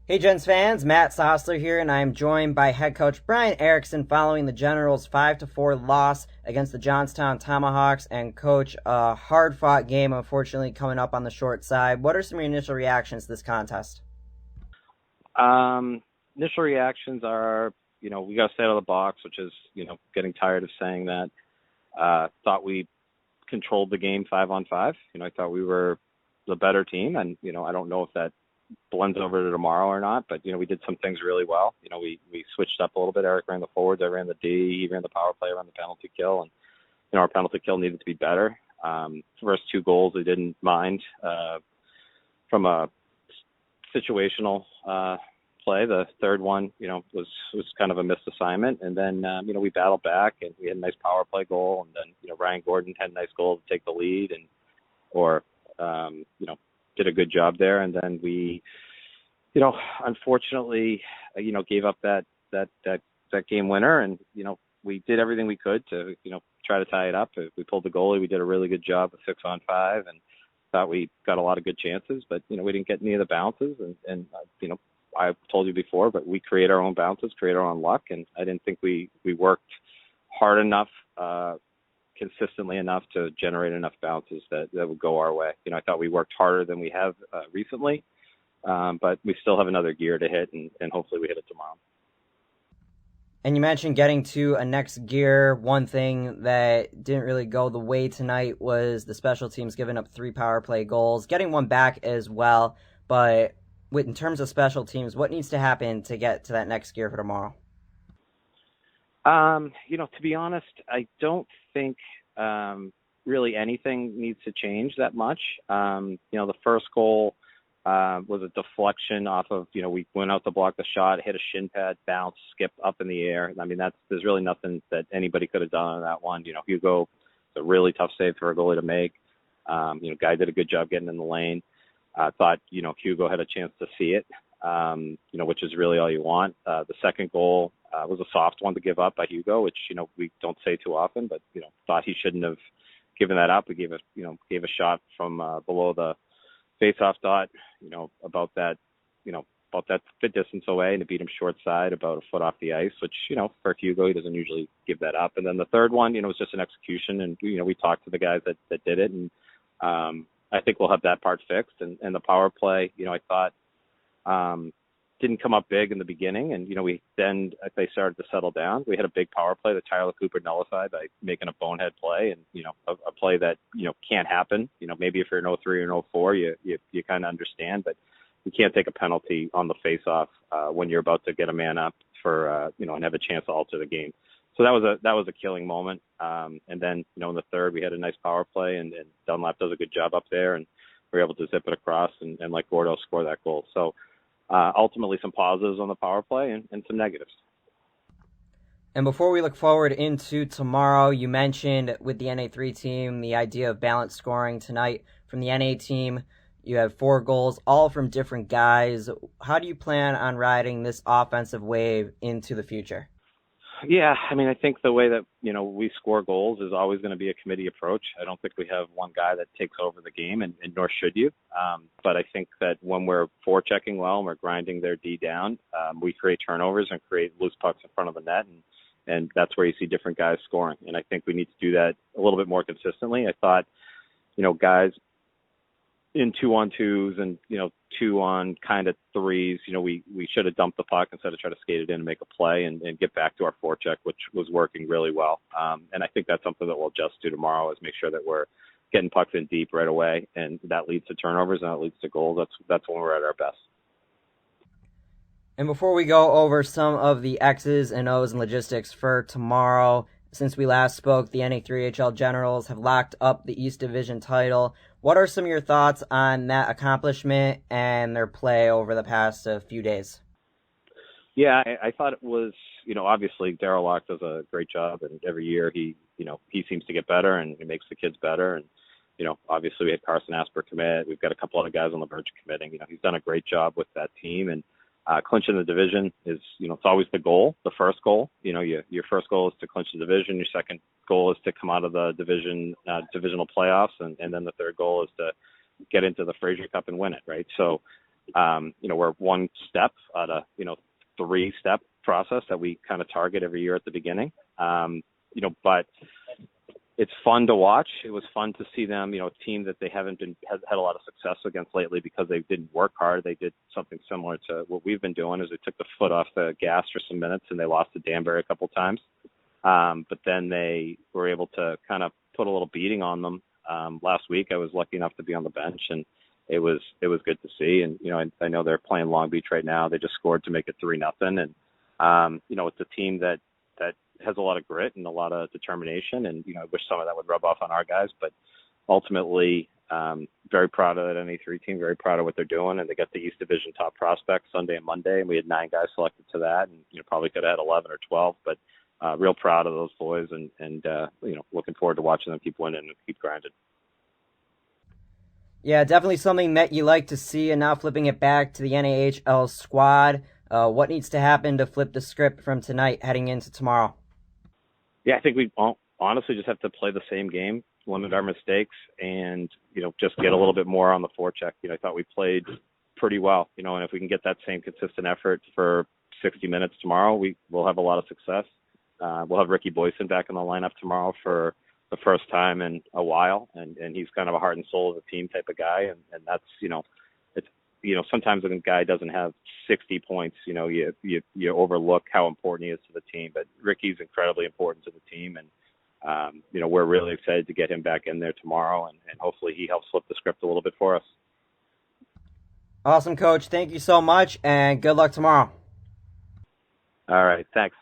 Hey Gents fans, Matt Sosler here, and I am joined by head coach Bryan Erikson following the Generals' 5-4 loss against the Johnstown Tomahawks. And coach, a hard-fought game, unfortunately coming up on the short side. What are some of your initial reactions to this contest? Um, Initial reactions are, we got to stay out of the box, which is, getting tired of saying that. Thought we controlled the game 5-on-5. I thought we were the better team, and I don't know if that blends over to tomorrow or not, but we did some things really well. We switched up a little bit. Eric ran the forwards, I ran the D, he ran the power play, I ran the penalty kill, and our penalty kill needed to be better. First two goals we didn't mind from a situational play. The third one, was kind of a missed assignment, and then we battled back and we had a nice power play goal, and then Ryan Gordon had a nice goal to take the lead, and or did a good job there, and then we, unfortunately, gave up that game winner, and we did everything we could to try to tie it up. We pulled the goalie. We did a really good job with 6-on-5, and thought we got a lot of good chances, but we didn't get any of the bounces, and I've told you before, but we create our own bounces, create our own luck, and I didn't think we worked hard enough, consistently enough to generate enough bounces that would go our way. I thought we worked harder than we have recently, but we still have another gear to hit, and hopefully we hit it tomorrow. And you mentioned getting to a next gear. One thing that didn't really go the way tonight was the special teams giving up 3 power play goals, getting one back as well. But in terms of special teams, what needs to happen to get to that next gear for tomorrow? To be honest, I don't think really anything needs to change that much. The first goal was a deflection off of, we went out to block the shot, hit a shin pad, bounce, skip up in the air. I mean, there's really nothing that anybody could have done on that one. Hugo, it's a really tough save for a goalie to make. Guy did a good job getting in the lane. Thought, Hugo had a chance to see it, which is really all you want. The second goal was a soft one to give up by Hugo, which, we don't say too often, but, thought he shouldn't have given that up. We gave a shot from below the face-off dot, about that fit distance away, and to beat him short side about a foot off the ice, which, for Hugo, he doesn't usually give that up. And then the third one, was just an execution, and, we talked to the guys that did it, and I think we'll have that part fixed. And the power play, I thought didn't come up big in the beginning, and we then, as they started to settle down, we had a big power play that Tyler Cooper nullified by making a bonehead play, and a play that can't happen. Maybe if you're in 03 or 04, you kind of understand, but you can't take a penalty on the face-off when you're about to get a man up for and have a chance to alter the game. So that was a killing moment. And then in the third, we had a nice power play, and Dunlap does a good job up there, and we're able to zip it across and let Gordo score that goal. So ultimately, some positives on the power play and some negatives. And before we look forward into tomorrow, you mentioned with the NA3 team the idea of balanced scoring tonight. From the NA team, you have 4 goals, all from different guys. How do you plan on riding this offensive wave into the future? Yeah, I mean, I think the way that, we score goals is always going to be a committee approach. I don't think we have one guy that takes over the game, and nor should you. But I think that when we're forechecking well and we're grinding their D down, we create turnovers and create loose pucks in front of the net, and that's where you see different guys scoring. And I think we need to do that a little bit more consistently. I thought, guys in 2-on-2s and, 2-on kind of 3s, we should have dumped the puck instead of try to skate it in and make a play and get back to our forecheck, which was working really well. And I think that's something that we'll adjust to tomorrow, is make sure that we're getting pucks in deep right away, and that leads to turnovers and that leads to goals. That's when we're at our best. And before we go over some of the X's and O's and logistics for tomorrow, since we last spoke, the NA3HL Generals have locked up the East Division title. What are some of your thoughts on that accomplishment and their play over the past few days? Yeah, I thought it was, obviously Darryl Locke does a great job, and every year he seems to get better and he makes the kids better. And, obviously we had Carson Asper commit. We've got a couple other guys on the verge of committing. He's done a great job with that team, and clinching the division is, it's always the goal, the first goal. Your first goal is to clinch the division. Your second goal is to come out of the divisional playoffs. And then the third goal is to get into the Fraser Cup and win it, right? So We're one step out of, 3-step process that we kind of target every year at the beginning. But it's fun to watch. It was fun to see them, a team that they haven't had a lot of success against lately because they didn't work hard. They did something similar to what we've been doing, is they took the foot off the gas for some minutes and they lost to Danbury a couple times. But then they were able to kind of put a little beating on them. Last week I was lucky enough to be on the bench, and it was good to see. And I know they're playing Long Beach right now. They just scored to make it 3-0, and it's a team that has a lot of grit and a lot of determination, and I wish some of that would rub off on our guys. But ultimately, very proud of that NA3 team, very proud of what they're doing, and they got the East Division top prospects Sunday and Monday, and we had 9 guys selected to that, and probably could have had 11 or 12, but real proud of those boys, and looking forward to watching them keep winning and keep grinding. Yeah, definitely something that you like to see. And now flipping it back to the NAHL squad, what needs to happen to flip the script from tonight heading into tomorrow? Yeah, I think we honestly just have to play the same game, limit our mistakes, and just get a little bit more on the forecheck. I thought we played pretty well, and if we can get that same consistent effort for 60 minutes tomorrow, we'll have a lot of success. We'll have Ricky Boyson back in the lineup tomorrow for the first time in a while, and he's kind of a heart and soul of the team type of guy, and that's it's sometimes when a guy doesn't have 60 points, you overlook how important he is to the team. But Ricky's incredibly important to the team, and we're really excited to get him back in there tomorrow, and hopefully he helps flip the script a little bit for us. Awesome, Coach. Thank you so much, and good luck tomorrow. All right, thanks.